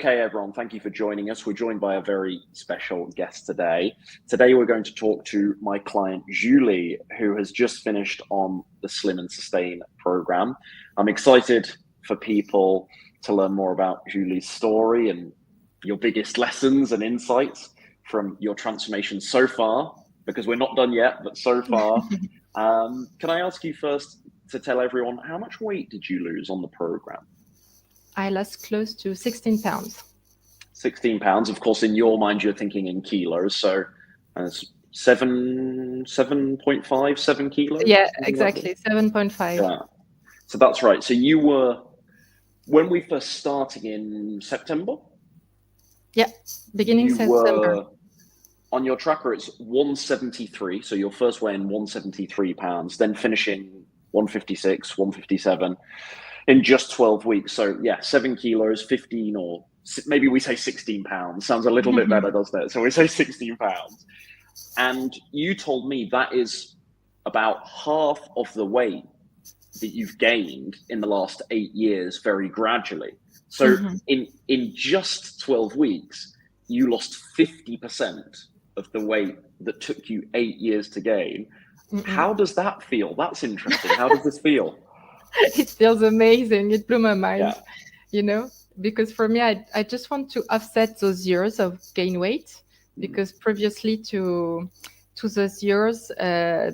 Okay, everyone, thank you for joining us. We're joined by a very special guest today. Today, we're going to talk to my client, Julie, who has just finished on the Slim and Sustain program. I'm excited for people to learn more about Julie's story and your biggest lessons and insights from your transformation so far, because we're not done yet, but so far. Can I ask you first to tell everyone, how much weight did you lose on the program? I lost close to 16 pounds. 16 pounds. Of course, in your mind, you're thinking in kilos. So it's 7.5, 7 kilos? Yeah, exactly. 7.5. Yeah. So that's right. So you were, when we first started in September? Yeah, beginning September. Were, on your tracker, it's 173. So your first weigh in 173 pounds, then finishing 156, 157 in just 12 weeks. So yeah, 7 kilos, 15, or maybe we say 16 pounds. Sounds a little bit better, doesn't it? So we say 16 pounds. And you told me that is about half of the weight that you've gained in the last 8 years, very gradually. So in just 12 weeks, you lost 50% of the weight that took you 8 years to gain. How does that feel? That's interesting. How does this feel? It feels amazing. It blew my mind, Yeah. because for me, I just want to offset those years of gain weight, because previously to those years,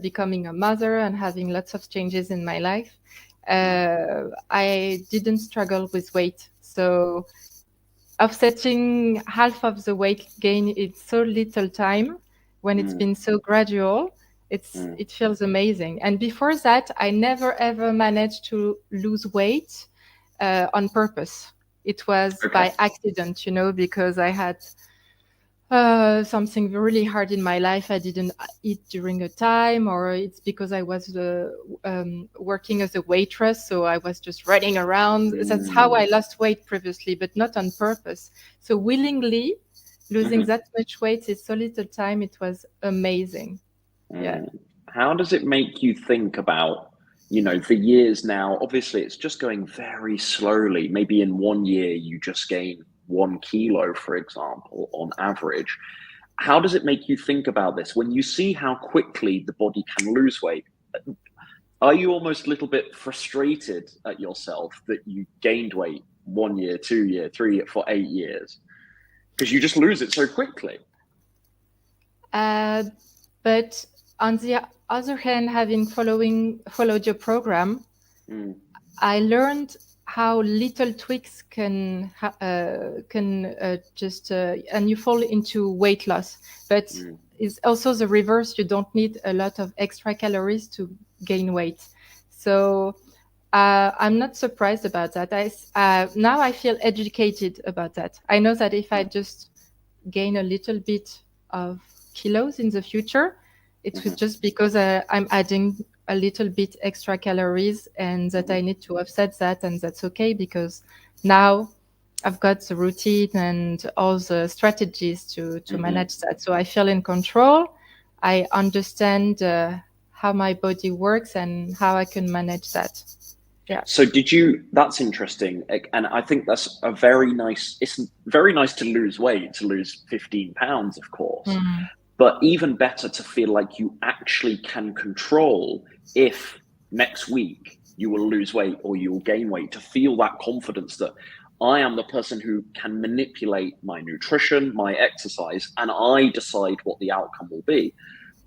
becoming a mother and having lots of changes in my life, I didn't struggle with weight. So offsetting half of the weight gain in so little time, when it's been so gradual, it feels amazing. And before that, I never ever managed to lose weight on purpose. It was by accident, because I had something really hard in my life. I didn't eat during a time, or it's because I was working as a waitress, so I was just running around. That's how I lost weight previously, but not on purpose. So willingly losing that much weight in so little time, it was amazing. Yeah. How does it make you think about, the years now? Obviously, it's just going very slowly. Maybe in 1 year, you just gain 1 kilo, for example, on average. How does it make you think about this? When you see how quickly the body can lose weight, are you almost a little bit frustrated at yourself that you gained weight 1 year, 2 year, 3 year, for 8 years? Because you just lose it so quickly. But on the other hand, having followed your program, I learned how little tweaks can just and you fall into weight loss. But it's also the reverse. You don't need a lot of extra calories to gain weight. So I'm not surprised about that. Now I feel educated about that. I know that if I just gain a little bit of kilos in the future, it was just because I'm adding a little bit extra calories, and that I need to offset that, and that's okay, because now I've got the routine and all the strategies to manage that. So I feel in control. I understand how my body works and how I can manage that. Yeah. So that's interesting. And I think that's it's very nice to lose weight, to lose 15 pounds, of course. But even better to feel like you actually can control if next week you will lose weight or you will gain weight, to feel that confidence that I am the person who can manipulate my nutrition, my exercise, and I decide what the outcome will be.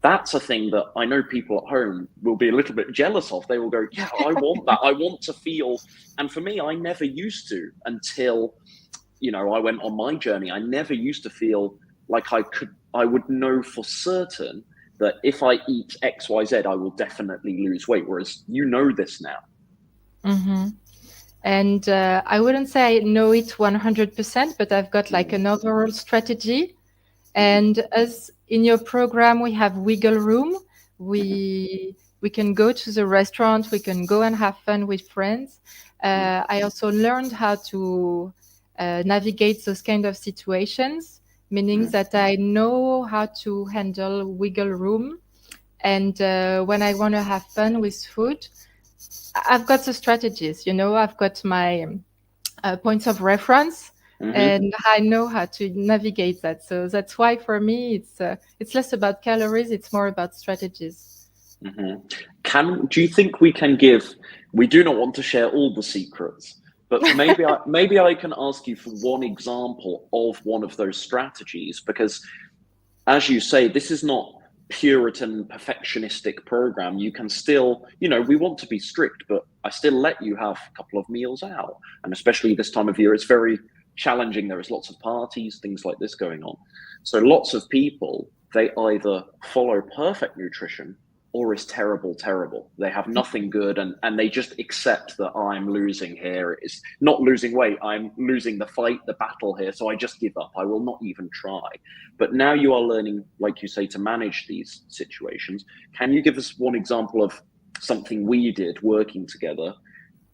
That's a thing that I know people at home will be a little bit jealous of. They will go, yeah, I want that. I want to feel. And for me, I never used to, until, I went on my journey. I never used to feel like I would know for certain that if I eat X, Y, Z, I will definitely lose weight. Whereas this now. And I wouldn't say I know it 100%, but I've got like an overall strategy. And as in your program, we have wiggle room. We can go to the restaurant. We can go and have fun with friends. I also learned how to navigate those kind of situations, meaning that I know how to handle wiggle room. And when I want to have fun with food, I've got the strategies, I've got my points of reference. and I know how to navigate that. So that's why for me it's less about calories, it's more about strategies. Do you think we can give? We do not want to share all the secrets, but maybe I can ask you for one example of one of those strategies, because, as you say, this is not Puritan perfectionistic program. You can still, we want to be strict, but I still let you have a couple of meals out, and especially this time of year, it's very challenging. There is lots of parties, things like this going on. So lots of people, they either follow perfect nutrition or is terrible. They have nothing good, and they just accept that I'm losing here. It's not losing weight, I'm losing the fight, the battle here, so I just give up. I will not even try. But now you are learning, like you say, to manage these situations. Can you give us one example of something we did working together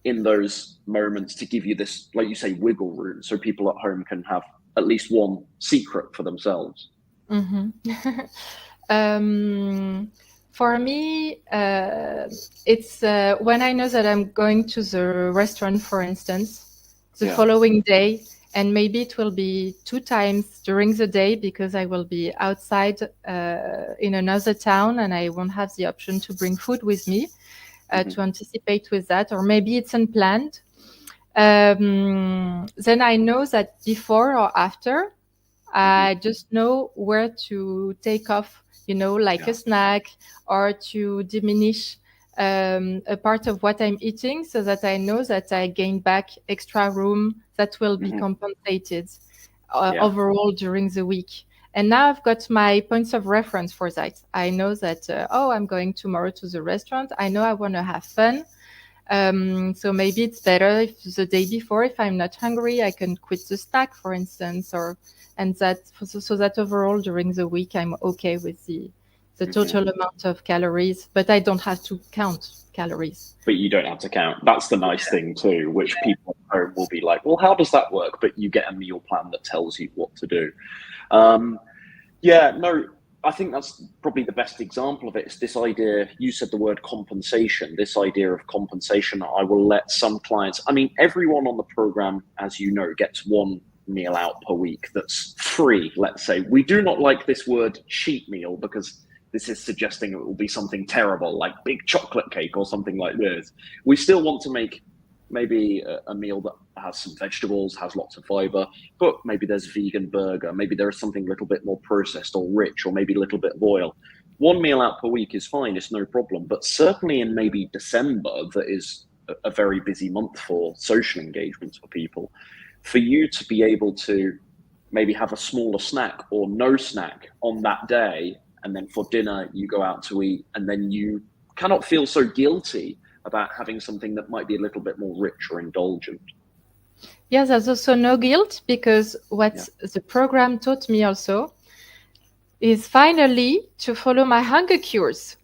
in those moments to give you this, like you say, wiggle room, so people at home can have at least one secret for themselves? For me, it's when I know that I'm going to the restaurant, for instance, the following day, and maybe it will be 2 times during the day because I will be outside in another town and I won't have the option to bring food with me to anticipate with that, or maybe it's unplanned. Then I know that before or after, I just know where to take off, like a snack, or to diminish a part of what I'm eating, so that I know that I gain back extra room that will be compensated overall during the week. And now I've got my points of reference for that. I know that, I'm going tomorrow to the restaurant. I know I want to have fun. So maybe it's better if the day before, if I'm not hungry, I can quit the snack, for instance, so that overall during the week I'm okay with the total amount of calories, but I don't have to count calories. But you don't have to count. That's the nice thing too, which people at home will be like, well, how does that work? But you get a meal plan that tells you what to do. I think that's probably the best example of it. It's this idea, you said the word compensation, this idea of compensation. I will let some clients, everyone on the program, as you know, gets one meal out per week that's free, let's say. We do not like this word cheat meal because this is suggesting it will be something terrible, like big chocolate cake or something like this. We still want to make maybe a meal that has some vegetables, has lots of fiber, but maybe there's vegan burger, maybe there is something a little bit more processed or rich, or maybe a little bit of oil. One meal out per week is fine, it's no problem. But certainly in maybe December, that is a very busy month for social engagements for people, for you to be able to maybe have a smaller snack or no snack on that day, and then for dinner you go out to eat, and then you cannot feel so guilty about having something that might be a little bit more rich or indulgent. Yes, there's also no guilt, because what the program taught me also is finally to follow my hunger cues.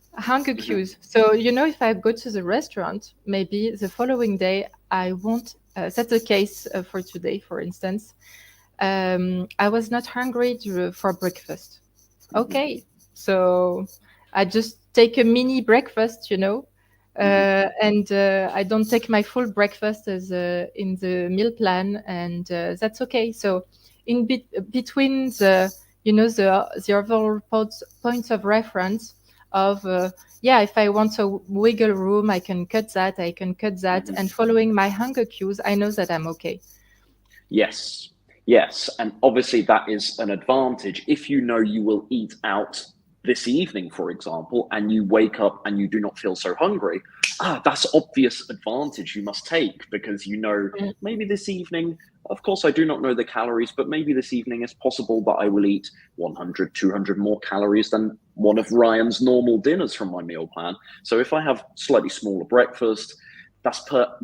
So, if I go to the restaurant, maybe the following day I won't, that's the case for today, for instance. I was not hungry for breakfast. Okay, so I just take a mini breakfast, and I don't take my full breakfast as in the meal plan, and that's okay. So in between the overall points of reference of if I want a wiggle room, I can cut that, and following my hunger cues, I know that I'm okay. Yes, and obviously that is an advantage if you know you will eat out this evening, for example, and you wake up and you do not feel so hungry. That's obvious advantage you must take, because maybe this evening, of course I do not know the calories, but maybe this evening it's possible that I will eat 100, 200 more calories than one of Ryan's normal dinners from my meal plan. So if I have slightly smaller breakfast,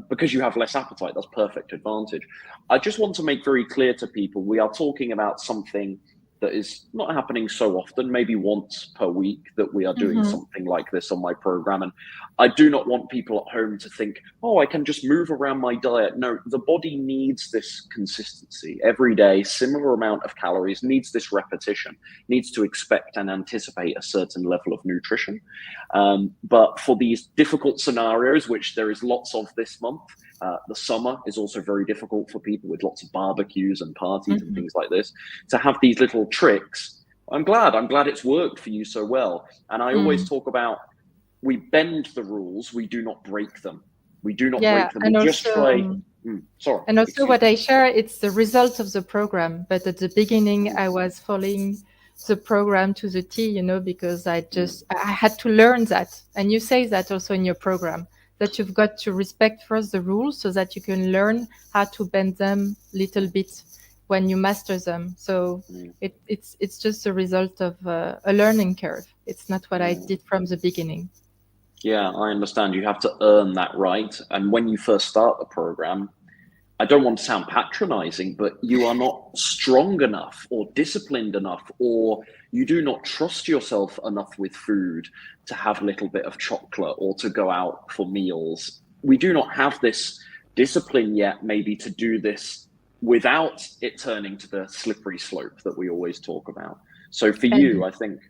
because you have less appetite, that's perfect advantage. I just want to make very clear to people, we are talking about something that is not happening so often, maybe once per week, that we are doing something like this on my program. And I do not want people at home to think, I can just move around my diet. No, the body needs this consistency every day, similar amount of calories, needs this repetition, needs to expect and anticipate a certain level of nutrition. But for these difficult scenarios, which there is lots of this month, The summer is also very difficult for people with lots of barbecues and parties and things like this. To have these little tricks, I'm glad it's worked for you so well. And I always talk about, we bend the rules, we do not break them. We do not break them. We and just also, try. Sorry. and also excuse what me. I share, it's the result of the program. But at the beginning, I was following the program to the T, you know, because I had to learn that. And you say that also in your program, that you've got to respect first the rules so that you can learn how to bend them little bit when you master them. So it's just a result of a learning curve. It's not what I did from the beginning. Yeah, I understand. You have to earn that right. And when you first start the program, I don't want to sound patronizing, but you are not strong enough or disciplined enough, or you do not trust yourself enough with food to have a little bit of chocolate or to go out for meals. We do not have this discipline yet, maybe, to do this without it turning to the slippery slope that we always talk about. So for you, I think,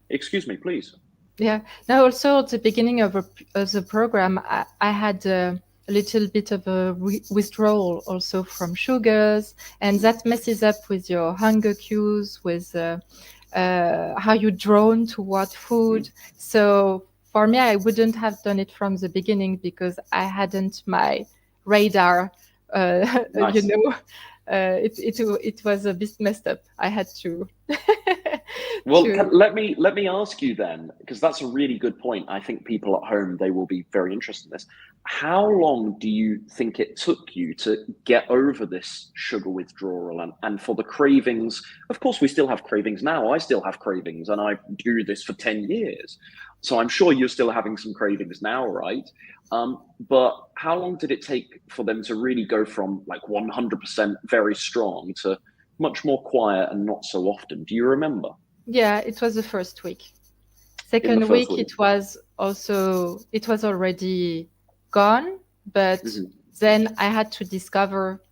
excuse me, please. Yeah. Now, also at the beginning of the program, I had a little bit of a withdrawal also from sugars, and that messes up with your hunger cues, with how you're drawn toward food. So for me, I wouldn't have done it from the beginning because I hadn't my radar, Nice. you know. It was a bit messed up. I had to. Well, let me ask you then, because that's a really good point. I think people at home, they will be very interested in this. How long do you think it took you to get over this sugar withdrawal and for the cravings? Of course, we still have cravings now. I still have cravings, and I do this for 10 years. So I'm sure you're still having some cravings now, right? But how long did it take for them to really go from like 100% very strong to much more quiet and not so often? Do you remember? Yeah, it was the first week. Second week, it was already gone, but then I had to discover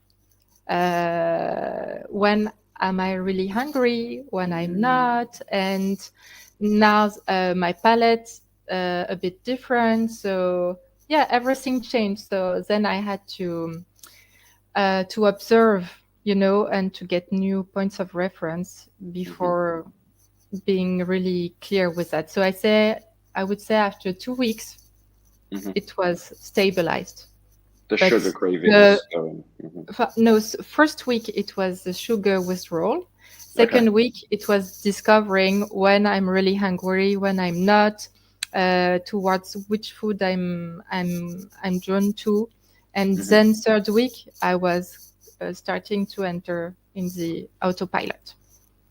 when am I really hungry, when I'm not, and now my palate a bit different. So yeah, everything changed. So then I had to observe, you know, and to get new points of reference before being really clear with that. So I would say after 2 weeks, it was stabilized. The sugar cravings going. No, first week it was the sugar withdrawal. Second week it was discovering when I'm really hungry, when I'm not, towards which food I'm drawn to, and then third week I was starting to enter in the autopilot.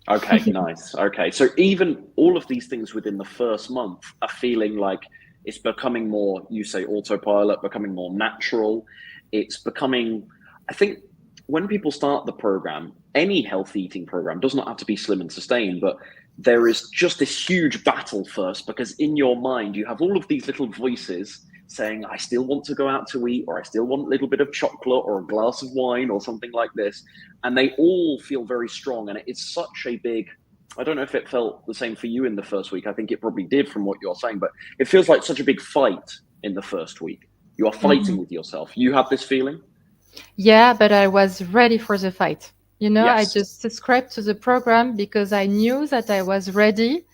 Okay, nice. Okay, so even all of these things within the first month are feeling like it's becoming more, you say autopilot, becoming more natural. It's becoming, I think when people start the program, any health eating program does not have to be Slim and Sustain, but there is just this huge battle first, because in your mind, you have all of these little voices saying, I still want to go out to eat, or I still want a little bit of chocolate or a glass of wine or something like this. And they all feel very strong. And it's such a big, I don't know if it felt the same for you in the first week. I think it probably did from what you're saying, but it feels like such a big fight in the first week. You are fighting with yourself. You have this feeling? Yeah, but I was ready for the fight. You know, Yes. I just subscribed to the program because I knew that I was ready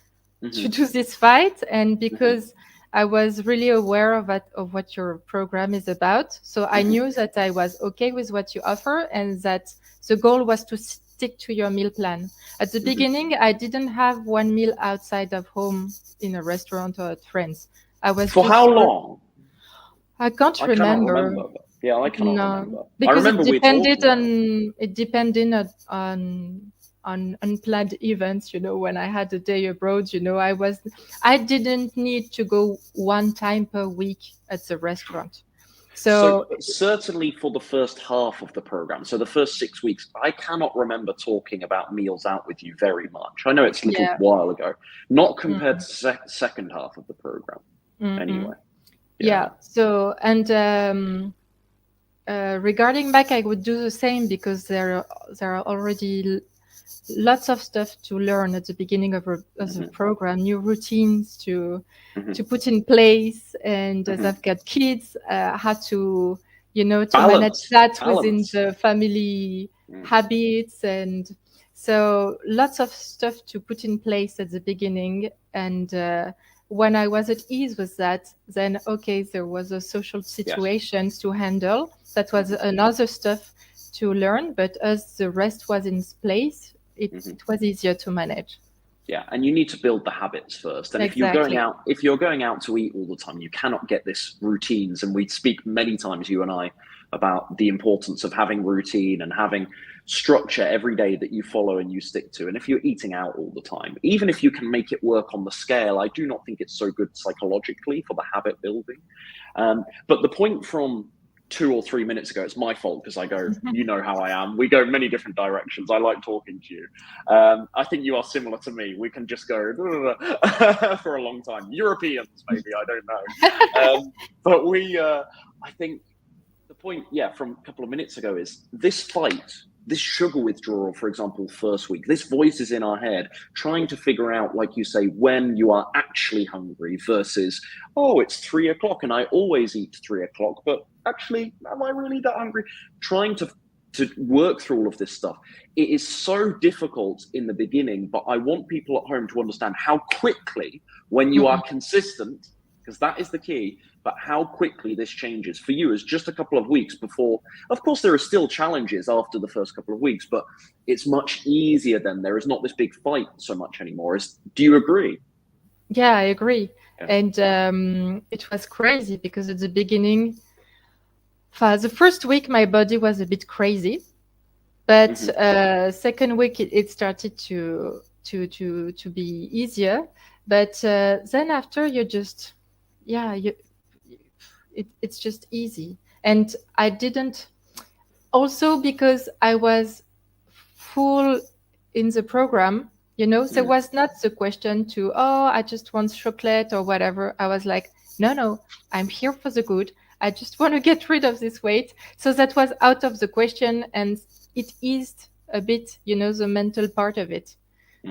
to do this fight, and because I was really aware of what your program is about. So I knew that I was okay with what you offer, and that the goal was to stick to your meal plan. At the beginning, I didn't have one meal outside of home in a restaurant or at friends. I was For how long? I can't remember. Yeah, I cannot remember. Because I remember it depended on unplanned events. You know, when I had a day abroad, you know, I didn't need to go one time per week at the restaurant. So certainly for the first half of the program, so the first 6 weeks, I cannot remember talking about meals out with you very much. I know it's a little while ago, not compared to second half of the program. Anyway. Yeah. So, and regarding back, I would do the same, because there are already lots of stuff to learn at the beginning of the program, new routines to put in place, and as I've got kids, how to to manage that within balance. the family habits. And so lots of stuff to put in place at the beginning. And when I was at ease with that, then, okay, there was a social situations to handle. That was another stuff to learn. But as the rest was in place, it was easier to manage. Yeah, and you need to build the habits first. And Exactly. if you're going out to eat all the time, you cannot get this routines. And we speak many times, you and I, about the importance of having routine and having structure every day that you follow and you stick to. And if you're eating out all the time, even if you can make it work on the scale, I do not think it's so good psychologically for the habit building. But the point from 2 or 3 minutes ago, it's my fault because I go, you know how I am. We go many different directions. I like talking to you. I think you are similar to me. We can just go for a long time. Europeans, maybe, I don't know. But I think the point, from a couple of minutes ago is this fight, this sugar withdrawal, for example, first week, this voice is in our head trying to figure out, like you say, when you are actually hungry versus, oh, it's 3 o'clock and I always eat 3 o'clock, but actually, am I really that hungry? Trying to work through all of this stuff. It is so difficult in the beginning, but I want people at home to understand how quickly, when you are consistent, because that is the key, but how quickly this changes. For you, it's just a couple of weeks before. Of course, there are still challenges after the first couple of weeks, but it's much easier then. There is not this big fight so much anymore. Do you agree? Yeah, I agree. Yeah. And it was crazy because at the beginning, the first week, my body was a bit crazy, but second week it started to be easier. But then after, you just, it's just easy. And I didn't, also because I was full in the program, there was not the question to, I just want chocolate or whatever. I was like, no, I'm here for the good. I just want to get rid of this weight. So that was out of the question, and it eased a bit, the mental part of it,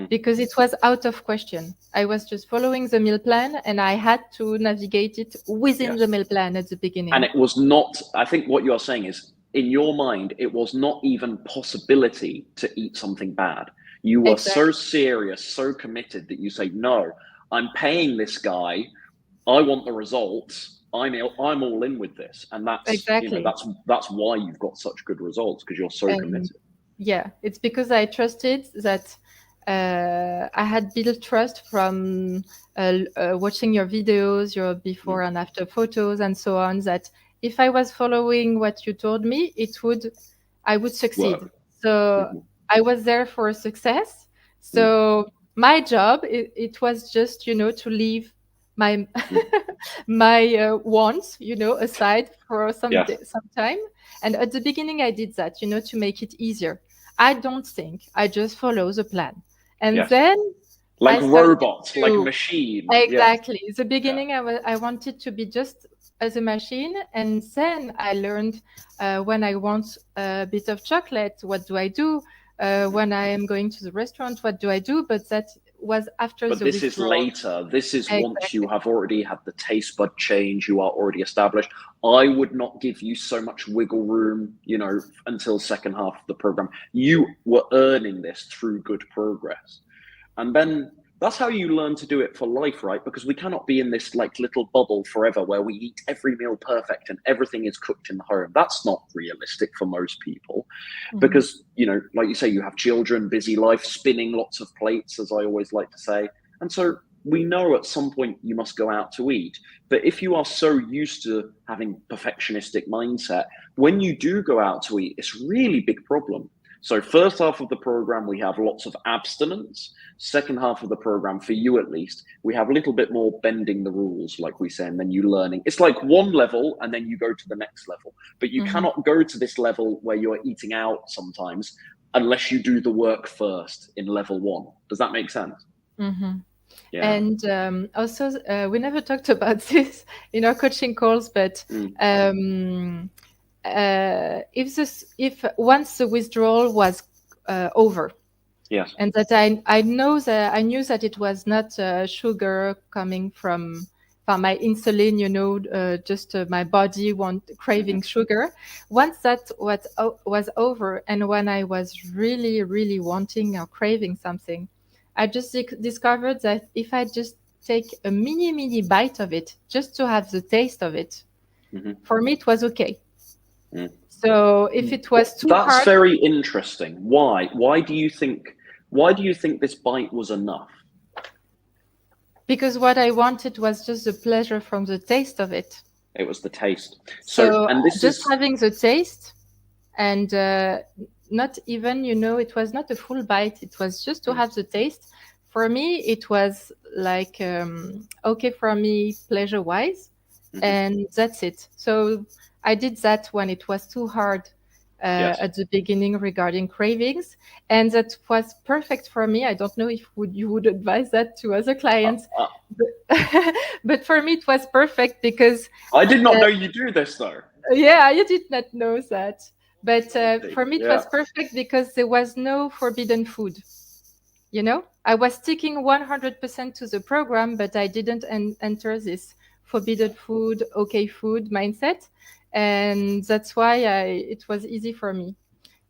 because it was out of question. I was just following the meal plan, and I had to navigate it within the meal plan at the beginning. And it was not, I think what you're saying is, in your mind, it was not even possibility to eat something bad. You were so serious, so committed that you say, no, I'm paying this guy. I want the results. I'm all in with this, and that's that's why you've got such good results, because you're so committed. Yeah, it's because I trusted that. I had built trust from watching your videos, your before and after photos, and so on. That if I was following what you told me, I would succeed. So I was there for success. So my job, it was just to leave my my wants aside for some time. And at the beginning I did that to make it easier. I don't think, I just follow the plan, and then like robots, like a machine. Exactly. The beginning I wanted to be just as a machine, and then I learned when I want a bit of chocolate, what do I do? When I am going to the restaurant, what do I do? But that was after but the this withdrawal. Is later. This is once you have already had the taste bud change, you are already established. I would not give you so much wiggle room, until second half of the program. You were earning this through good progress. And then that's how you learn to do it for life, right? Because we cannot be in this like little bubble forever where we eat every meal perfect and everything is cooked in the home. That's not realistic for most people, because, like you say, you have children, busy life, spinning lots of plates, as I always like to say. And so we know at some point you must go out to eat. But if you are so used to having perfectionistic mindset, when you do go out to eat, it's a really big problem. So first half of the program, we have lots of abstinence. Second half of the program, for you at least, we have a little bit more bending the rules, like we say, and then you learning. It's like one level and then you go to the next level. But you cannot go to this level where you're eating out sometimes unless you do the work first in level 1. Does that make sense? Yeah. And also, we never talked about this in our coaching calls, but if once the withdrawal was over, and that I knew that it was not sugar coming from my insulin, just my body craving sugar. Once that was over, and when I was really, really wanting or craving something, I just discovered that if I just take a mini bite of it, just to have the taste of it, for me it was okay. So if it was too hard, that's very interesting. Why? Why do you think this bite was enough? Because what I wanted was just the pleasure from the taste of it. It was the taste. So and this just having the taste, and not even, it was not a full bite. It was just to have the taste. For me, it was like okay for me, pleasure-wise, and that's it. So I did that when it was too hard at the beginning regarding cravings, and that was perfect for me. I don't know if you would advise that to other clients, but for me it was perfect because I did not know you do this though. Yeah, you did not know that, but for me it was perfect because there was no forbidden food. I was sticking 100% to the program, but I didn't enter this forbidden food, okay food mindset. And that's why it was easy for me.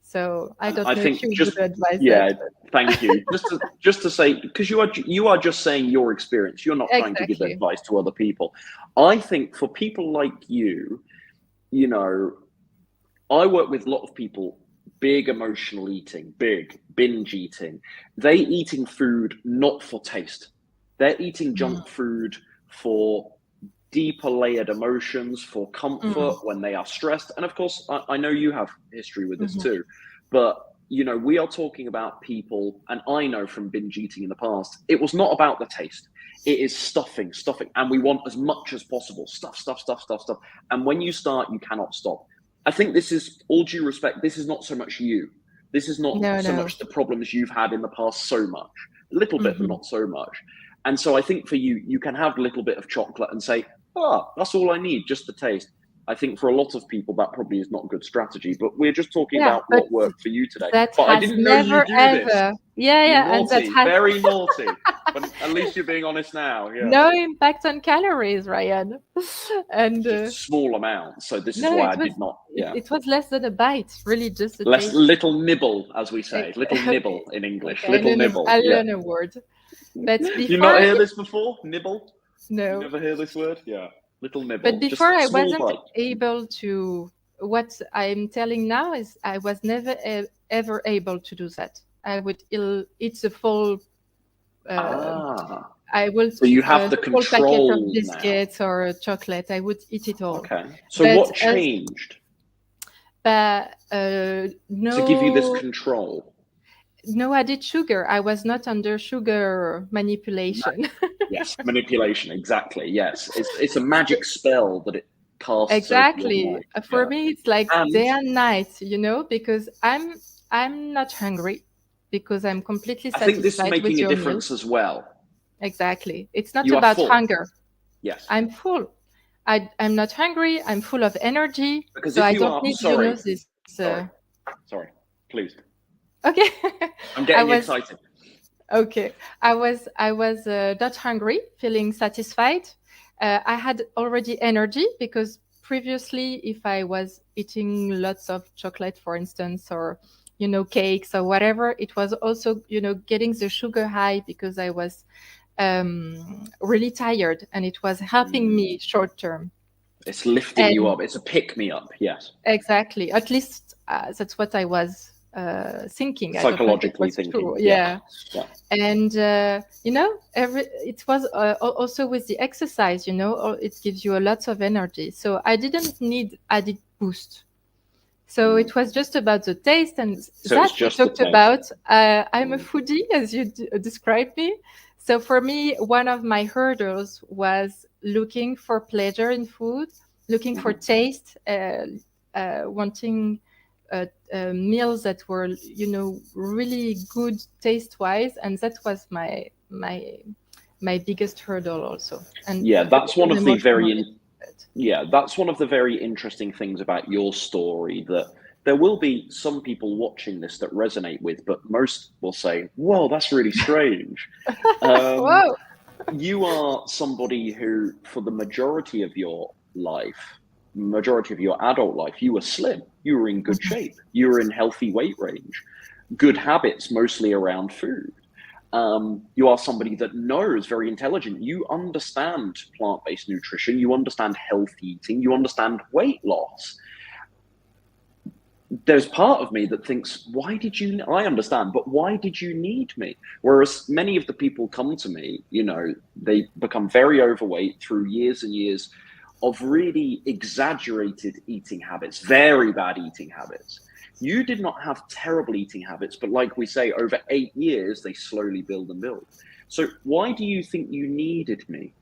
So I don't know if you would advise that. Thank you. Just to say, because you are just saying your experience. You're not trying to give advice to other people. I think for people like you, I work with a lot of people, big emotional eating, big binge eating. They eating food not for taste. They're eating junk food for deeper layered emotions, for comfort when they are stressed. And of course, I know you have history with this too, but we are talking about people, and I know from binge eating in the past, it was not about the taste. It is stuffing, and we want as much as possible. Stuff. And when you start, you cannot stop. I think this is, all due respect, this is not so much you. This is not much the problems you've had in the past so much. A little bit, but not so much. And so I think for you, you can have a little bit of chocolate and say, that's all I need, just the taste. I think for a lot of people, that probably is not a good strategy, but we're just talking about what worked for you today. But I didn't know you do this. Yeah. Naughty, and very naughty. But at least you're being honest now. Yeah. No impact on calories, Ryan. And just small amounts. So this is why I did not. Yeah. It was less than a bite, really, just a little nibble, as we say. Little nibble in English. Okay, little nibble. I'll learn a word. But you not hear this before? Nibble? No. You never hear this word? Yeah. Little nibble. But before I wasn't able to. What I'm telling now is I was never ever able to do that. I would eat the full. I will. So you have the full control packet of biscuits or chocolate. I would eat it all. Okay. So what changed? No. To give you this control. No added sugar. I was not under sugar manipulation. Yes, manipulation. Exactly. Yes, it's a magic spell that it casts. Exactly. For me, it's like day and night. Because I'm not hungry, because I'm completely satisfied. I think this is making a difference as well. Exactly. It's not about hunger. Yes. I'm full. I'm not hungry. I'm full of energy. Because so I don't need this. Sorry, please. Okay. I'm getting excited. Okay. I was not hungry, feeling satisfied. I had already energy, because previously, if I was eating lots of chocolate, for instance, or cakes or whatever, it was also getting the sugar high, because I was really tired, and it was helping me short term. It's lifting you up. It's a pick me up. Yes. Exactly. At least that's what I was thinking. Psychologically thinking. Yeah. And it was also with the exercise. It gives you a lot of energy. So I didn't need added boost. So it was just about the taste, and that we talked about. I'm a foodie, as you described me. So for me, one of my hurdles was looking for pleasure in food, looking for taste, wanting meals that were, really good taste-wise, and that was my biggest hurdle also. And that's one of the that's one of the very interesting things about your story, that there will be some people watching this that resonate with, but most will say, "Whoa, that's really strange." Whoa. you are somebody who, for the majority of your life, majority of your adult life, you were slim, you were in good shape, you were in healthy weight range, good habits, mostly around food. You are somebody that knows, very intelligent. You understand plant-based nutrition, you understand healthy eating, you understand weight loss. There's part of me that thinks, I understand, but why did you need me? Whereas many of the people come to me, they become very overweight through years and years of really exaggerated eating habits, very bad eating habits. You did not have terrible eating habits, but like we say, over 8 years, they slowly build and build. So why do you think you needed me?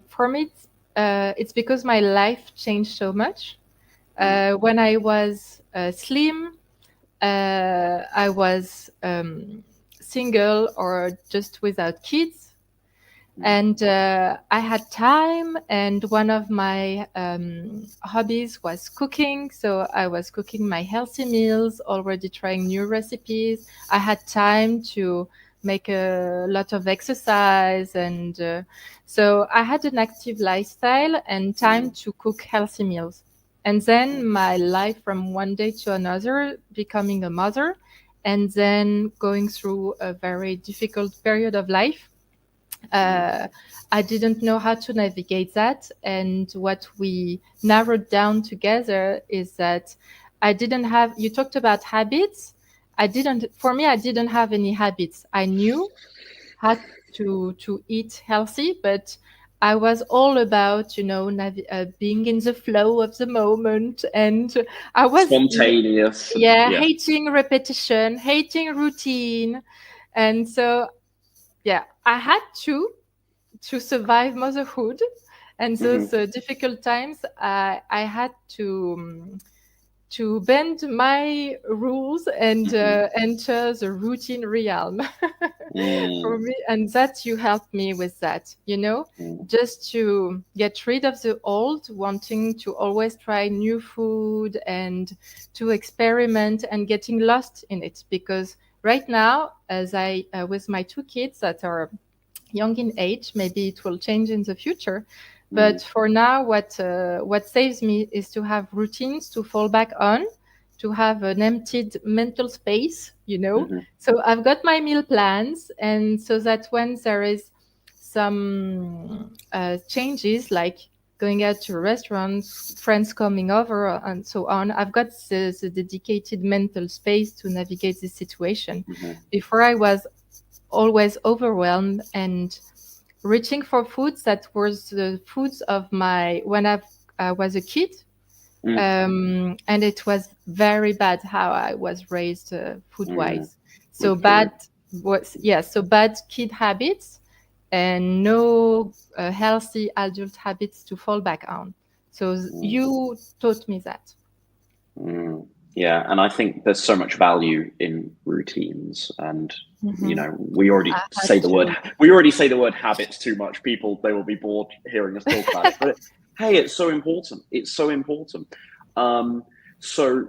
For me, it's because my life changed so much. When I was slim, I was single or just without kids. And I had time, and one of my hobbies was cooking. So I was cooking my healthy meals, already trying new recipes. I had time to make a lot of exercise. And so I had an active lifestyle and time to cook healthy meals. And then my life from one day to another, becoming a mother, and then going through a very difficult period of life. I didn't know how to navigate that. And what we narrowed down together is that you talked about habits. I didn't have any habits. I knew how to eat healthy, but I was all about, being in the flow of the moment. And I was spontaneous. hating repetition, hating routine. And so, I had to survive motherhood and those difficult times. I had to bend my rules and enter the routine realm for me. And that you helped me with that, just to get rid of the old, wanting to always try new food and to experiment and getting lost in it. Because right now, as I with my 2 kids that are young in age, maybe it will change in the future. But for now, what saves me is to have routines to fall back on, to have an emptied mental space, So I've got my meal plans, and so that when there is some changes, like going out to a restaurant, friends coming over, and so on, I've got the dedicated mental space to navigate this situation. Before, I was always overwhelmed and reaching for foods that was the foods of when I was a kid. And it was very bad how I was raised food-wise. So bad kid habits and no healthy adult habits to fall back on. So you taught me that. Yeah, and I think there's so much value in routines, and we already say the word habits too much. People, they will be bored hearing us talk about it. But hey, it's so important. It's so important. So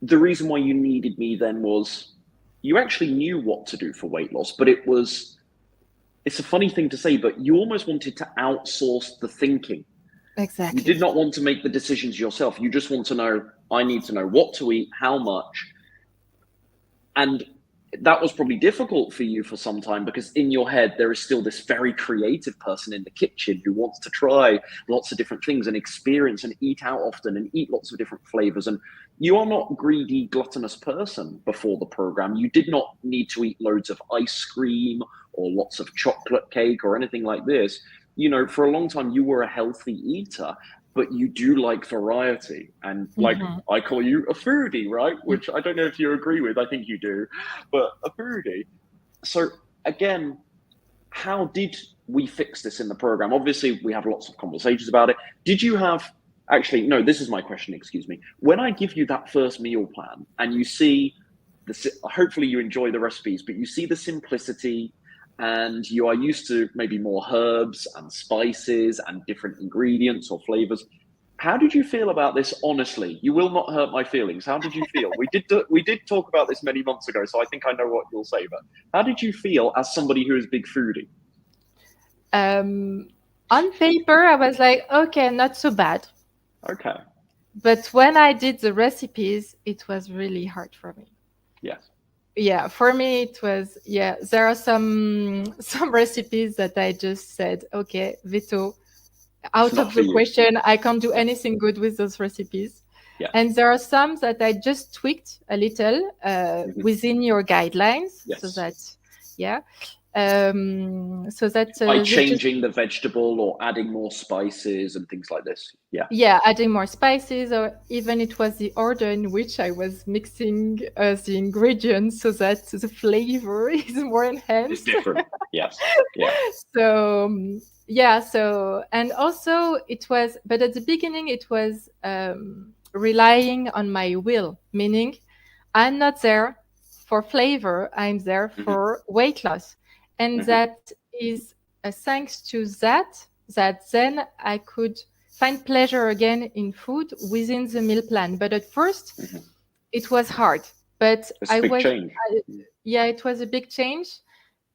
the reason why you needed me then was you actually knew what to do for weight loss, but it's a funny thing to say, but you almost wanted to outsource the thinking. Exactly. You did not want to make the decisions yourself. You just want to know, I need to know what to eat, how much. And that was probably difficult for you for some time, because in your head, there is still this very creative person in the kitchen who wants to try lots of different things and experience and eat out often and eat lots of different flavors. And you are not a greedy, gluttonous person before the program. You did not need to eat loads of ice cream or lots of chocolate cake or anything like this. For a long time, you were a healthy eater, but you do like variety. And I call you a foodie, right? Which I don't know if you agree with. I think you do, but a foodie. So again, how did we fix this in the program? Obviously, we have lots of conversations about it. Did you have, actually, no, this is my question, excuse me. When I give you that first meal plan and you see, hopefully you enjoy the recipes, but you see the simplicity, and you are used to maybe more herbs and spices and different ingredients or flavors, How did you feel about this? Honestly, you will not hurt my feelings. How did you feel? We did talk about this many months ago, so I think I know what you'll say. But how did you feel as somebody who is a big foodie? On paper, I was like, okay, not so bad. Okay. But when I did the recipes, it was really hard for me. Yes. Yeah, for me it was, yeah, there are some recipes that I just said, okay, veto, out Not of for the you. question. I can't do anything good with those recipes. Yeah. And there are some that I just tweaked a little within your guidelines. Yes. So that, yeah. So that By changing the vegetable or adding more spices and things like this. Yeah. Yeah, adding more spices, or even it was the order in which I was mixing the ingredients so that the flavor is more enhanced. It's different. Yes. Yeah. So yeah, so, and also it was, but at the beginning it was relying on my will, meaning I'm not there for flavor, I'm there for weight loss. And that is thanks to that then I could find pleasure again in food within the meal plan. But at first it was hard, but it was a big change.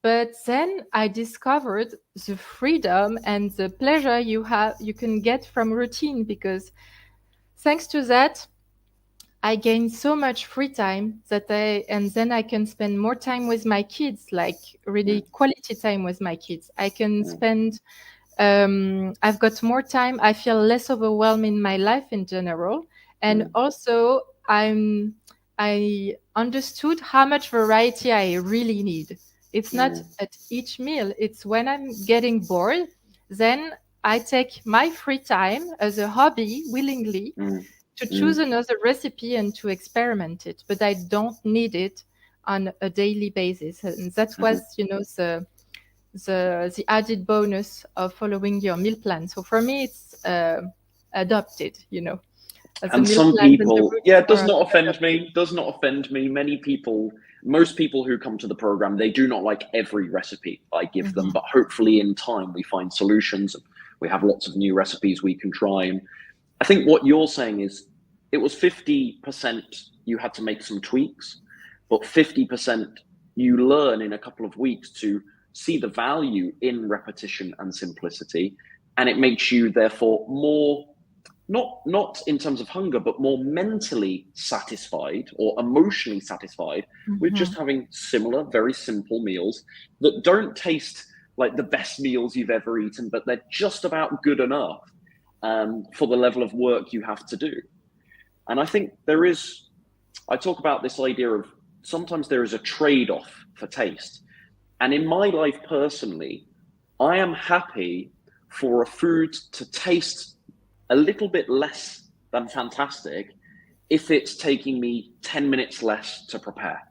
But then I discovered the freedom and the pleasure you can get from routine, because thanks to that, I gained so much free time and then I can spend more time with my kids, like really quality time with my kids. I can spend, I've got more time. I feel less overwhelmed in my life in general. And also I understood how much variety I really need. It's not at each meal. It's when I'm getting bored, then I take my free time as a hobby willingly to choose another recipe and to experiment it. But I don't need it on a daily basis. And that was, the added bonus of following your meal plan. So for me, it's adopted, And some people, it does not offend me. Does not offend me. Most people who come to the program, they do not like every recipe I give them, but hopefully in time we find solutions. We have lots of new recipes we can try. And I think what you're saying is it was 50% you had to make some tweaks, but 50% you learn in a couple of weeks to see the value in repetition and simplicity. And it makes you therefore more, not in terms of hunger, but more mentally satisfied or emotionally satisfied with just having similar, very simple meals that don't taste like the best meals you've ever eaten, but they're just about good enough for the level of work you have to do. And I think I talk about this idea of sometimes there is a trade-off for taste. And in my life personally, I am happy for a food to taste a little bit less than fantastic if it's taking me 10 minutes less to prepare.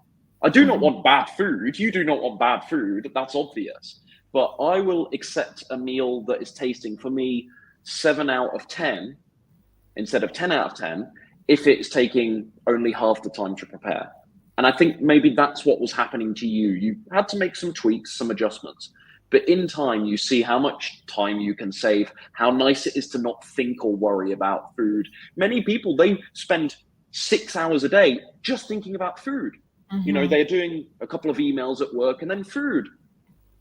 I do not want bad food. You do not want bad food. That's obvious. But I will accept a meal that is tasting for me 7 out of 10 instead of 10 out of 10 if it's taking only half the time to prepare. And I think maybe that's what was happening to you. You had to make some tweaks, some adjustments. But in time, you see how much time you can save, how nice it is to not think or worry about food. Many people, they spend 6 hours a day just thinking about food. They're doing a couple of emails at work and then food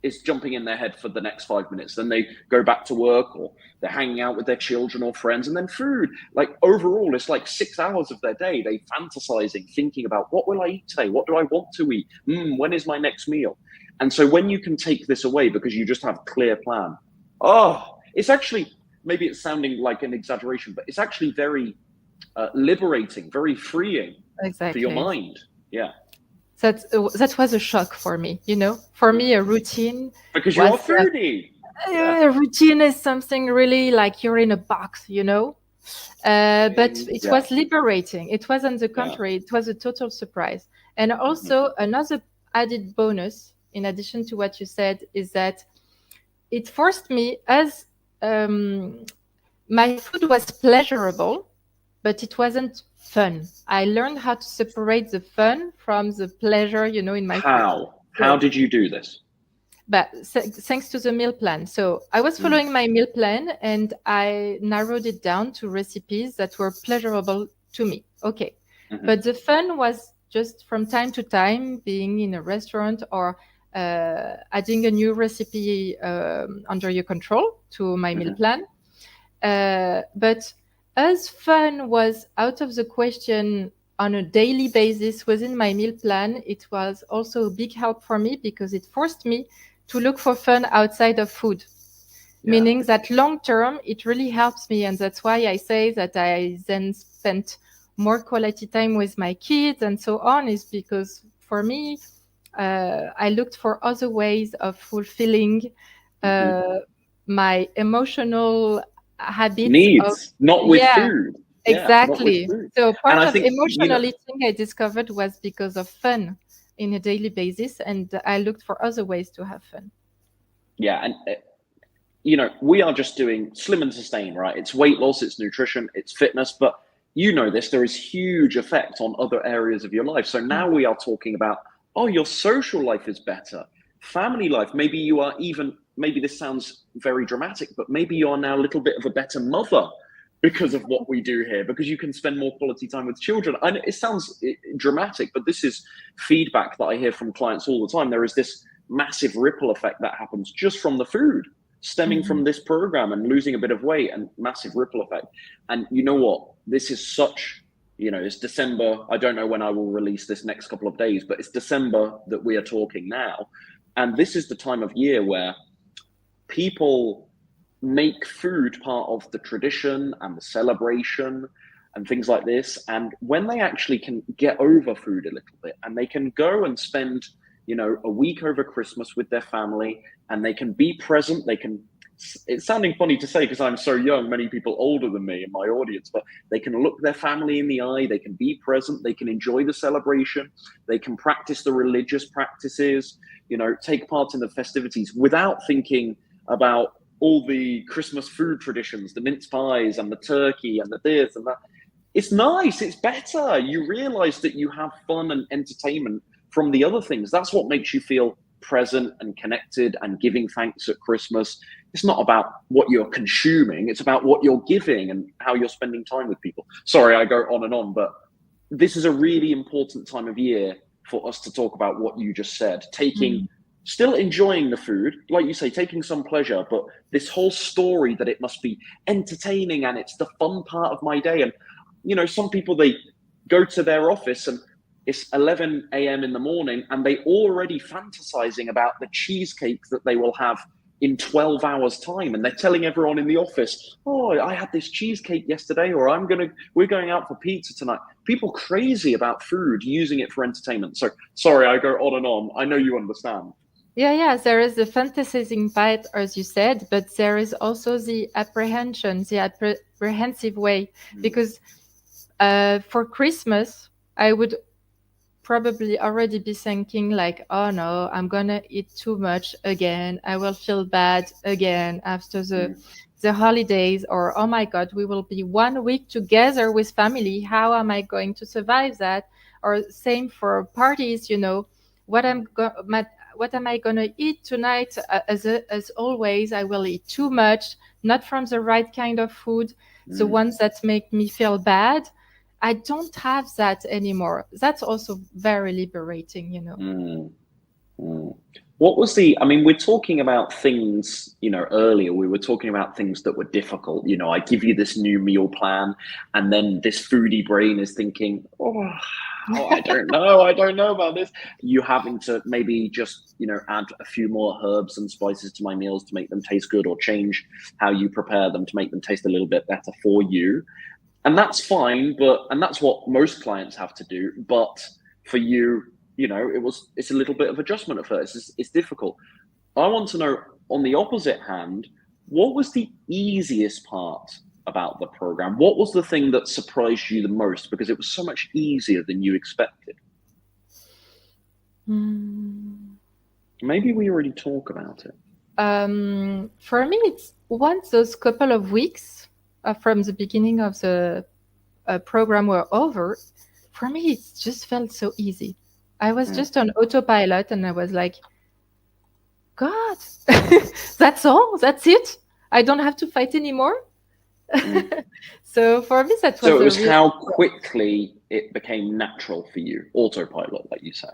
is jumping in their head for the next 5 minutes. Then they go back to work or they're hanging out with their children or friends, and then food. Like overall, it's like 6 hours of their day. They fantasizing, thinking about what will I eat today? What do I want to eat? When is my next meal? And so when you can take this away because you just have a clear plan, it's actually, maybe it's sounding like an exaggeration, but it's actually very liberating, very freeing for your mind. Yeah. That was a shock for me, For me, a routine. Because you're a foodie. A routine is something really like you're in a box, But it was liberating. It was, on the contrary, it was a total surprise. And also another added bonus, in addition to what you said, is that it forced me, as my food was pleasurable, but it wasn't fun. I learned how to separate the fun from the pleasure, in my food. How did you do this? but thanks to the meal plan. So I was following my meal plan and I narrowed it down to recipes that were pleasurable to me. Okay. But the fun was just from time to time being in a restaurant or adding a new recipe under your control to my meal plan. But as fun was out of the question on a daily basis within my meal plan, it was also a big help for me because it forced me to look for fun outside of food. Meaning that long term, it really helps me. And that's why I say that I then spent more quality time with my kids and so on, is because for me, I looked for other ways of fulfilling my emotional habits needs, not with yeah, food. exactly. Not with food. So part And I of think, emotional eating I discovered was because of fun in a daily basis, and I looked for other ways to have fun. Yeah, and we are just doing slim and sustain, right? It's weight loss, it's nutrition, it's fitness, but there is huge effect on other areas of your life. So now we are talking about, your social life is better, family life. Maybe this sounds very dramatic, but maybe you are now a little bit of a better mother because of what we do here, because you can spend more quality time with children. And it sounds dramatic, but this is feedback that I hear from clients all the time. There is this massive ripple effect that happens just from the food, stemming from this program and losing a bit of weight, and massive ripple effect. And you know what? This is such, it's December. I don't know when I will release this next couple of days, but it's December that we are talking now. And this is the time of year where people make food part of the tradition and the celebration and things like this. And when they actually can get over food a little bit and they can go and spend, a week over Christmas with their family, and they can be present, it's sounding funny to say because I'm so young, many people older than me in my audience, but they can look their family in the eye, they can be present, they can enjoy the celebration, they can practice the religious practices, take part in the festivities without thinking about all the Christmas food traditions, the mince pies and the turkey and the this and that. It's nice, it's better. You realize that you have fun and entertainment from the other things. That's what makes you feel present and connected and giving thanks at Christmas. It's not about what you're consuming, it's about what you're giving and how you're spending time with people. Sorry, I go on and on, but this is a really important time of year for us to talk about what you just said, still enjoying the food, like you say, taking some pleasure, but this whole story that it must be entertaining and it's the fun part of my day. And, some people, they go to their office and it's 11 a.m. in the morning and they already fantasizing about the cheesecake that they will have in 12 hours time. And they're telling everyone in the office, I had this cheesecake yesterday, or we're going out for pizza tonight. People crazy about food, using it for entertainment. So sorry, I go on and on. I know you understand. Yeah, there is the fantasizing part, as you said, but there is also the apprehensive way, because for Christmas, I would probably already be thinking like, oh no, I'm gonna eat too much again. I will feel bad again after the holidays, or oh my God, we will be 1 week together with family. How am I going to survive that? Or same for parties, what am I gonna eat tonight? As always, I will eat too much, not from the right kind of food, the ones that make me feel bad. I don't have that anymore. That's also very liberating, What was we're talking about things, earlier we were talking about things that were difficult. I give you this new meal plan, and then this foodie brain is thinking, I don't know about this. You having to maybe just, add a few more herbs and spices to my meals to make them taste good, or change how you prepare them to make them taste a little bit better for you. And that's fine, and that's what most clients have to do. But for you, it's a little bit of adjustment at first. It's difficult. I want to know, on the opposite hand, what was the easiest part about the program? What was the thing that surprised you the most because it was so much easier than you expected? Maybe we already talk about it. For me, it's once those couple of weeks from the beginning of the program were over, for me, it just felt so easy. I was just on autopilot, and I was like, God, that's all. That's it. I don't have to fight anymore. So for me, that So was it a was real. how quickly it became natural for you, autopilot, like you say.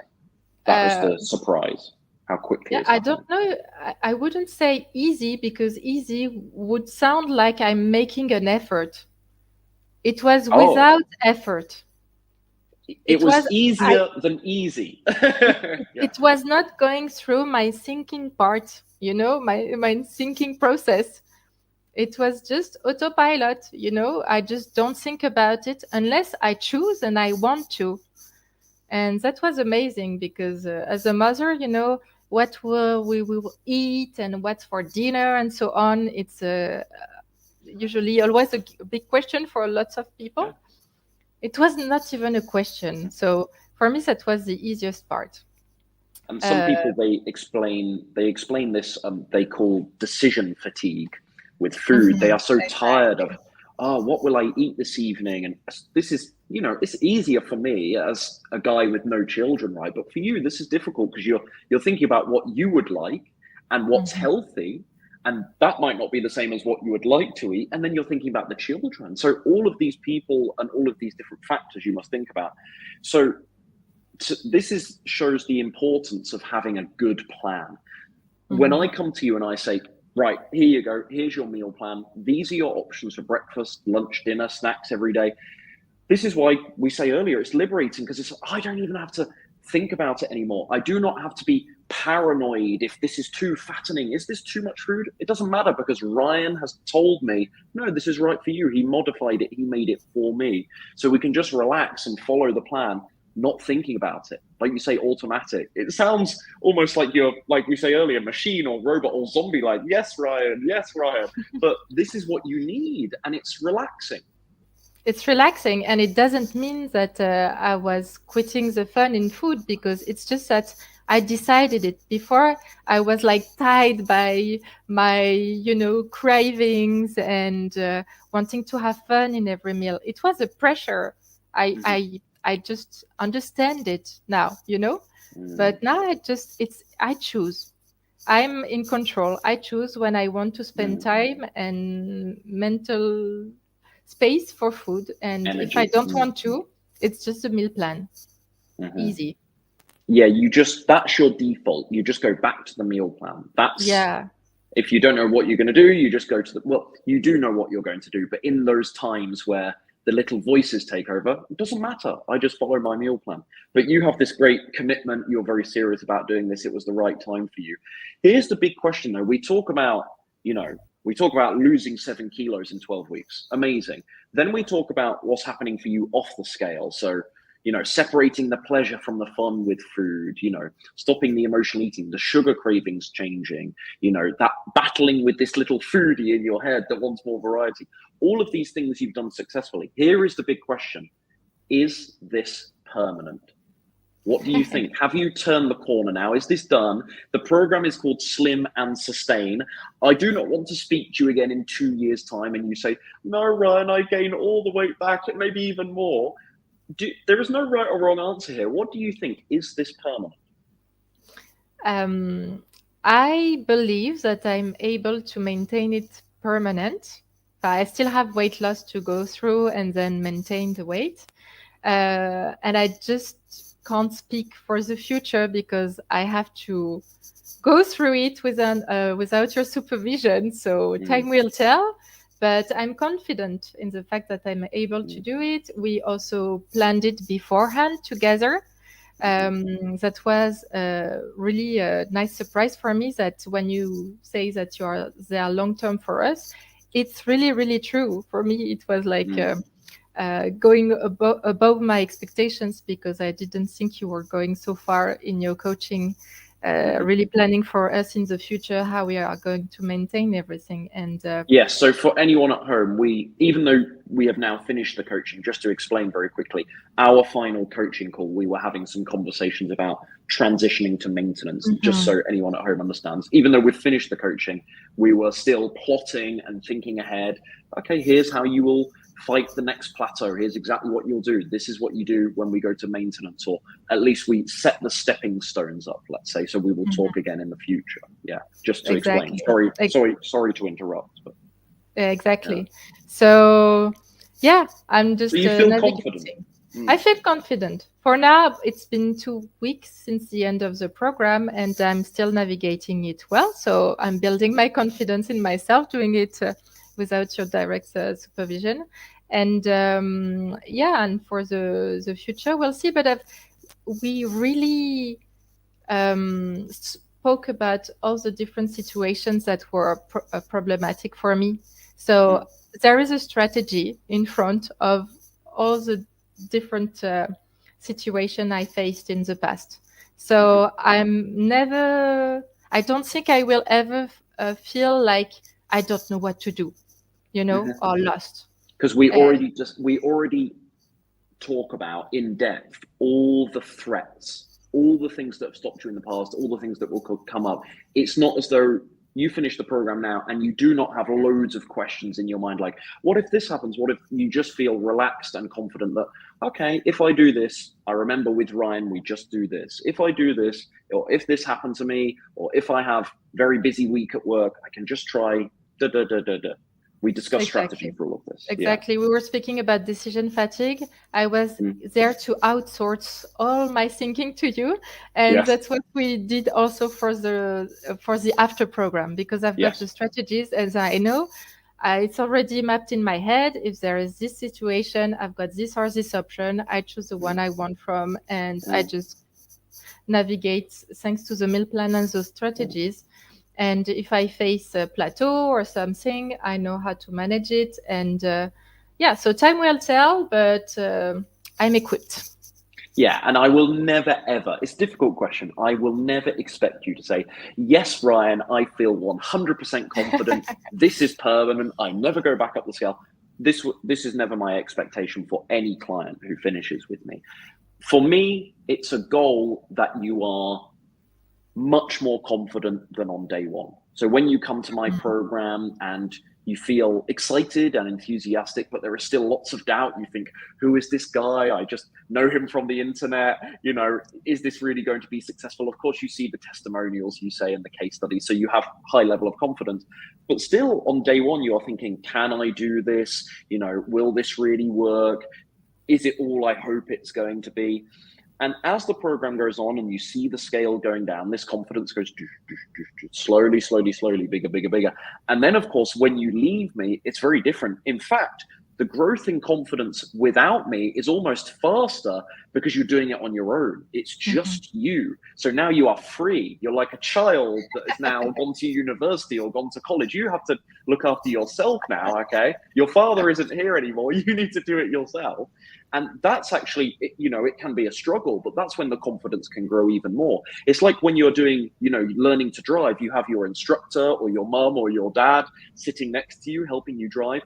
That was Uh, the surprise, how quickly yeah, it's I don't happening. know. I wouldn't say easy because easy would sound like I'm making an effort. It was Oh, without effort. it It was was I. easier than easy. Yeah. It was not going through my thinking part. My thinking process. It was just autopilot. I just don't think about it unless I choose and I want to. And that was amazing because as a mother, what we will eat and what's for dinner and so on. It's usually always a big question for lots of Yeah. people. It was not even a question. So for me, that was the easiest part. And some Uh, people they explain this they call decision fatigue with food. They mhm, are so tired of, exactly. oh, what will I eat this evening? And this is, it's easier for me as a guy with no children, right? But for you, this is difficult because you're thinking about what you would like and what's Mhm. healthy, and that might not be the same as what you would like to eat. And then you're thinking about the children. So all of these people and all of these different factors you must think about. So this is shows the importance of having a good plan. When I Mhm. come to you and I say, right, here you go, here's your meal plan, these are your options for breakfast, lunch, dinner, snacks every day. This is why we say earlier it's liberating, because it's, I don't even have to think about it anymore. I do not have to be paranoid if this is too fattening. Is this too much food? It doesn't matter, because Ryan has told me, no, this is right for you. He modified it, he made it for me. So we can just relax and follow the plan, not thinking about it. Like you say, automatic. It sounds almost like you're, like we say earlier, machine or robot or zombie like, yes, Ryan, yes, Ryan. But this is what you need, and it's relaxing. It's relaxing, and it doesn't mean that I was quitting the fun in food because it's just that I decided it before. I was like tied by my, cravings and wanting to have fun in every meal. It was a pressure. I Mhm. I I just understand it now. Mm. But now I choose. I'm in control. I choose when I want to spend Mm. time and mental space for food. And if I Energy. don't want to, it's just a meal plan. Mhm. Easy. Yeah, that's your default. You just go back to the meal plan. That's, Yeah. if you don't know what you're going to do, you just go to well, you do know what you're going to do, but in those times where the little voices take over, it doesn't matter. I just follow my meal plan. But you have this great commitment. You're very serious about doing this. It was the right time for you. Here's the big question though. You know, we talk about losing 7 kilos in 12 weeks. Amazing. Then we talk about what's happening for you off the scale. So, separating the pleasure from the fun with food, stopping the emotional eating, the sugar cravings changing, that battling with this little foodie in your head that wants more variety. All of these things you've done successfully. Here is the big question. Is this permanent? What do you think? Have you turned the corner now? Is this done? The program is called Slim and Sustain. I do not want to speak to you again in 2 years' time and you say, no, Ryan, I gained all the weight back, maybe even more. There is no right or wrong answer here. What do you think? Is this permanent? Um, I believe that I'm able to maintain it permanent. I still have weight loss to go through and then maintain the weight. And I just can't speak for the future because I have to go through it without your supervision. So Mm, time will tell. But I'm confident in the fact that I'm able to mm, do it. We also planned it beforehand together. mhm, That was really a nice surprise for me that when you say that they are long term for us, it's really, really true. For me, it was like mm. going above my expectations because I didn't think you were going so far in your coaching, Mhm. really planning for us in the future how we are going to maintain everything. And Yes. So for anyone at home, even though we have now finished the coaching, just to explain very quickly, our final coaching call, we were having some conversations about transitioning to maintenance, just Mhm. so anyone at home understands. Even though we've finished the coaching, we were still plotting and thinking ahead. Okay, here's how you will fight the next plateau. Here's exactly what you'll do. This is what you do when we go to maintenance, or at least we set the stepping stones up, let's say, so we will talk again in the future. Yeah, just to explain. Sorry to interrupt. But exactly. So yeah, I'm just so you feel navigating. confident. I feel confident. For now, it's been 2 weeks since the end of the program, and I'm still navigating it well. So I'm building my confidence in myself, doing it without your direct supervision. And and for the future, we'll see. But we really spoke about all the different situations that were problematic for me. So there is a strategy in front of all the different situation I faced in the past. So I don't think I will ever feel like I don't know what to do, or lost. Because we already talk about in depth all the threats, all the things that have stopped you in the past, all the things that will come up. It's not as though you finish the program now and you do not have loads of questions in your mind, like, what if this happens? What if you just feel relaxed and confident that, okay, if I do this, I remember with Ryan, we just do this. If I do this, or if this happened to me, or if I have very busy week at work, I can just try We discussed strategy for all of this. Exactly. We were speaking about decision fatigue. I was there to outsource all my thinking to you. And that's what we did also for the after program, because I've got the strategies, as I know. It's already mapped in my head. If there is this situation, I've got this or this option. I choose the one I want from, and I just navigate thanks to the meal plan and those strategies. And if I face a plateau or something, I know how to manage it. And so time will tell, but I'm equipped. Yeah, and I will never, ever, it's a difficult question. I will never expect you to say, yes, Ryan, I feel 100% confident. This is permanent. I never go back up the scale. This is never my expectation for any client who finishes with me. For me, it's a goal that you are much more confident than on day one. So when you come to my program and you feel excited and enthusiastic, but there is still lots of doubt, you think, who is this guy? I just know him from the internet. Is this really going to be successful? Of course, you see the testimonials, you say, in the case studies, so you have high level of confidence. But still, on day one, you are thinking, can I do this? Will this really work? Is it all I hope it's going to be? And as the program goes on and you see the scale going down, this confidence goes slowly, bigger. And then, of course, when you leave me, it's very different. In fact, the growth in confidence without me is almost faster because you're doing it on your own. It's just you. So now you are free. You're like a child that has now gone to university or gone to college. You have to look after yourself now, okay? Your father isn't here anymore. You need to do it yourself. And that's actually, it can be a struggle, but that's when the confidence can grow even more. It's like when you're doing, learning to drive, you have your instructor or your mom or your dad sitting next to you, helping you drive.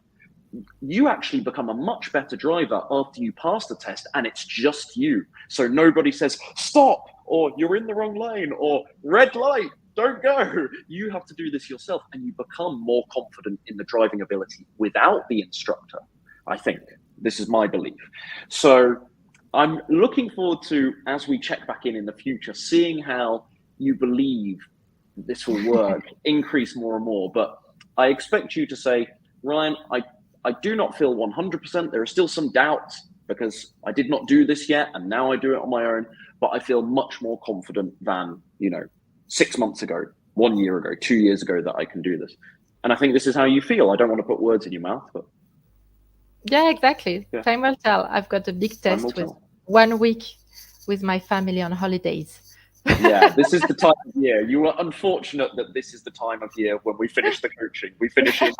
You actually become a much better driver after you pass the test, and it's just you. So nobody says, stop, or you're in the wrong lane, or red light, don't go. You have to do this yourself, and you become more confident in the driving ability without the instructor, I think. This is my belief. So I'm looking forward to, as we check back in the future, seeing how you believe this will work, increase more and more. But I expect you to say, Ryan, I do not feel 100%. There are still some doubts because I did not do this yet, and now I do it on my own. But I feel much more confident than, 6 months ago, 1 year ago, 2 years ago that I can do this. And I think this is how you feel. I don't want to put words in your mouth, but. Yeah, exactly. Yeah. Time will tell. I've got a big test with 1 week with my family on holidays. Yeah, this is the time of year. You are unfortunate that this is the time of year when we finish the coaching. We finish it.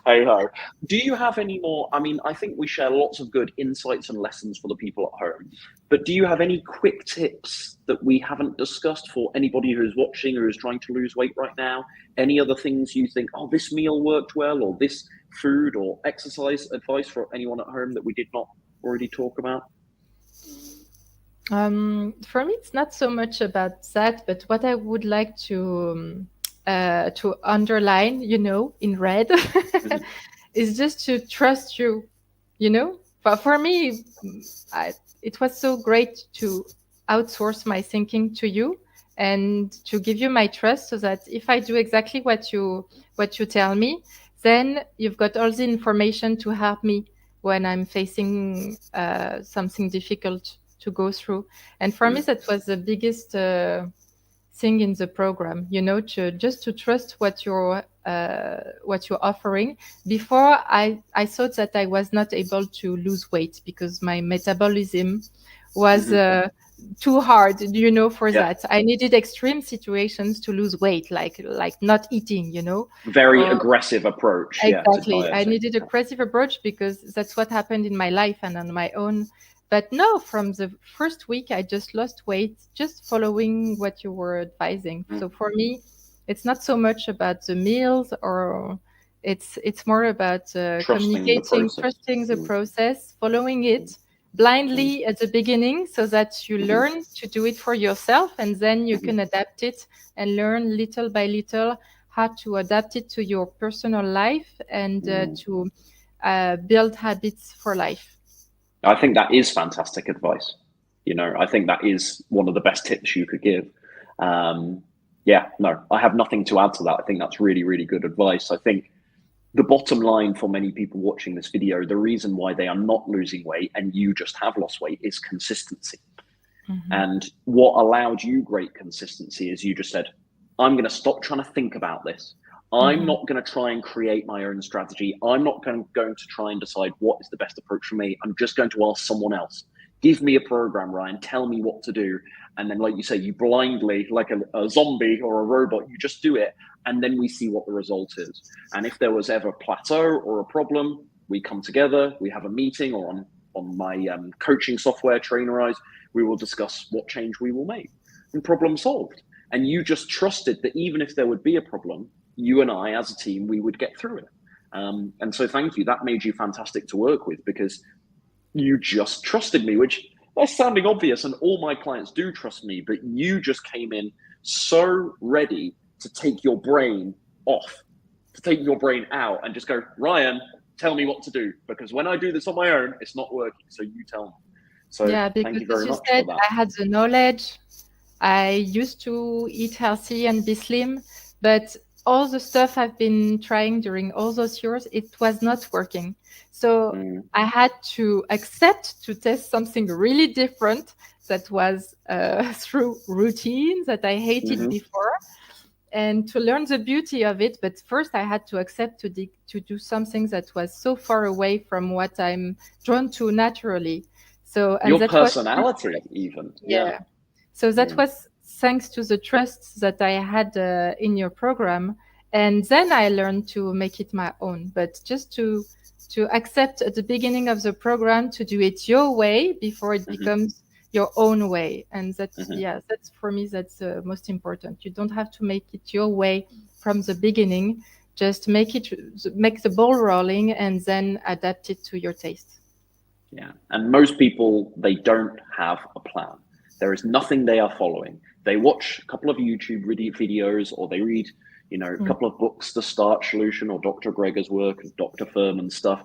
Hey ho. Do you have any more? I mean, I think we share lots of good insights and lessons for the people at home. But do you have any quick tips that we haven't discussed for anybody who's watching or who's trying to lose weight right now? Any other things you think, oh, this meal worked well, or this food or exercise advice for anyone at home that we did not already talk about? For me, it's not so much about that, but what I would like to underline, in red, is just to trust you, you know. But for me, it was so great to outsource my thinking to you and to give you my trust, so that if I do exactly what you tell me, then you've got all the information to help me when I'm facing something difficult to go through. And for me, that was the biggest thing in the program, you know, to just to trust what you're offering. Before, I thought that I was not able to lose weight because my metabolism was too hard, you know, for that. I needed extreme situations to lose weight, like not eating, you know. Very aggressive approach. Exactly. To I needed an aggressive approach because that's what happened in my life and on my own. But no, from the first week, I just lost weight, just following what you were advising. So for me, it's not so much about the meals, or it's more about communicating, trusting the process, following it blindly at the beginning, so that you learn to do it for yourself, and then you can adapt it and learn little by little how to adapt it to your personal life and to build habits for life. I think that is fantastic advice. You know, I think that is one of the best tips you could give. Yeah, no, I have nothing to add to that. I think that's really, really good advice. I think the bottom line for many people watching this video, the reason why they are not losing weight and you just have lost weight is consistency. And what allowed you great consistency is you just said, I'm going to stop trying to think about this. I'm not going to try and create my own strategy. I'm not going to try and decide what is the best approach for me. I'm just going to ask someone else. Give me a program, Ryan. Tell me what to do. And then, like you say, you blindly, like a zombie or a robot, you just do it. And then we see what the result is. And if there was ever a plateau or a problem, we come together, we have a meeting, or on my coaching software, Trainerize, we will discuss what change we will make, and problem solved. And you just trusted that even if there would be a problem, you and I as a team, we would get through it. And so thank you. That made you fantastic to work with, because you just trusted me, which that's sounding obvious, and all my clients do trust me, but you just came in so ready to take your brain off, to take your brain out and just go, Ryan, tell me what to do, because when I do this on my own, it's not working. So you tell me. So yeah, because thank you very much said, for that. I had the knowledge. I used to eat healthy and be slim, but all the stuff I've been trying during all those years, it was not working. So I had to accept to test something really different that was through routine that I hated before, and to learn the beauty of it. But first I had to accept to do something that was so far away from what I'm drawn to naturally. So, and your that personality was, even. Yeah. So that was thanks to the trust that I had in your program. And then I learned to make it my own, but just to accept at the beginning of the program to do it your way before it becomes your own way. And that's, that's for me, that's most important. You don't have to make it your way from the beginning. Just make the ball rolling and then adapt it to your taste. Yeah. And most people, they don't have a plan. There is nothing they are following. They watch a couple of YouTube videos, or they read, a couple of books, The Start Solution or Dr. Greger's work, Dr. Furman's stuff.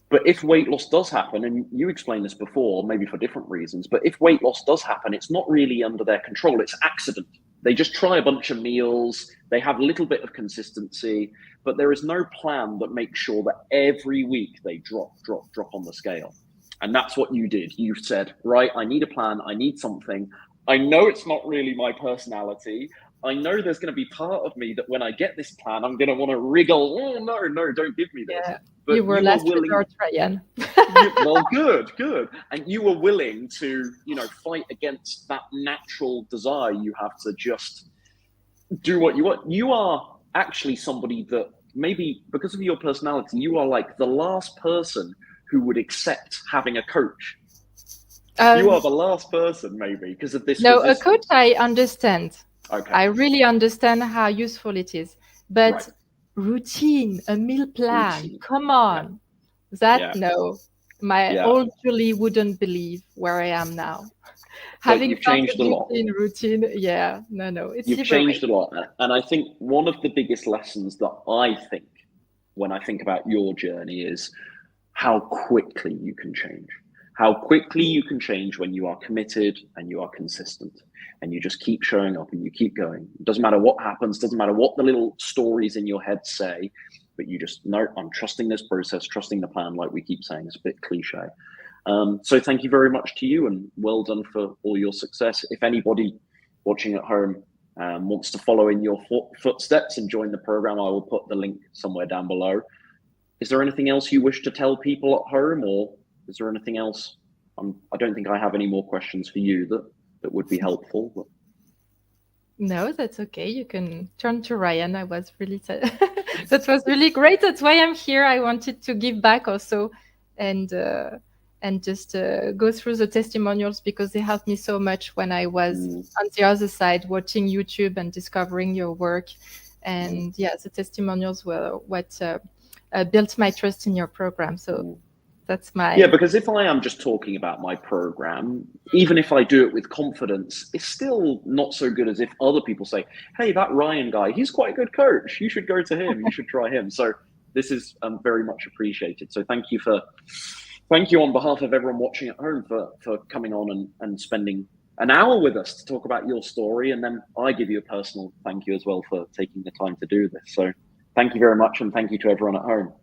But if weight loss does happen, and you explained this before, maybe for different reasons, but if weight loss does happen, it's not really under their control. It's accident. They just try a bunch of meals. They have a little bit of consistency, but there is no plan that makes sure that every week they drop on the scale. And that's what you did. You said, right, I need a plan. I need something. I know it's not really my personality. I know there's going to be part of me that when I get this plan, I'm going to want to wriggle. Oh, no, don't give me this. Yeah, but you were last resort, Ryan. Well, good. And you were willing to, fight against that natural desire you have to just do what you want. You are actually somebody that maybe because of your personality, you are like the last person who would accept having a coach. You are the last person, maybe, because of this. No, a coach, I understand. Okay. I really understand how useful it is. But routine, a meal plan, come on. No. My old Julie wouldn't believe where I am now. You've changed a lot. Routine, no. You've changed a lot. And I think one of the biggest lessons that I think when I think about your journey is how quickly you can change. How quickly you can change when you are committed and you are consistent and you just keep showing up and you keep going. It doesn't matter what happens, doesn't matter what the little stories in your head say, but you just know, I'm trusting this process, trusting the plan, like we keep saying. It's a bit cliche. So thank you very much to you, and well done for all your success. If anybody watching at home wants to follow in your footsteps and join the program, I will put the link somewhere down below. Is there anything else you wish to tell people at home, or is there anything else? I don't think I have any more questions for you that would be helpful. But... No, that's okay. You can turn to Ryan. I was really that was really great. That's why I'm here. I wanted to give back also, and just go through the testimonials, because they helped me so much when I was on the other side watching YouTube and discovering your work. And yeah, the testimonials were what built my trust in your program. So that's my... Yeah, because if I am just talking about my program, even if I do it with confidence, it's still not so good as if other people say, hey, that Ryan guy, he's quite a good coach. You should go to him. You should try him. So this is very much appreciated. So thank you on behalf of everyone watching at home for coming on and spending an hour with us to talk about your story. And then I give you a personal thank you as well for taking the time to do this. So thank you very much. And thank you to everyone at home.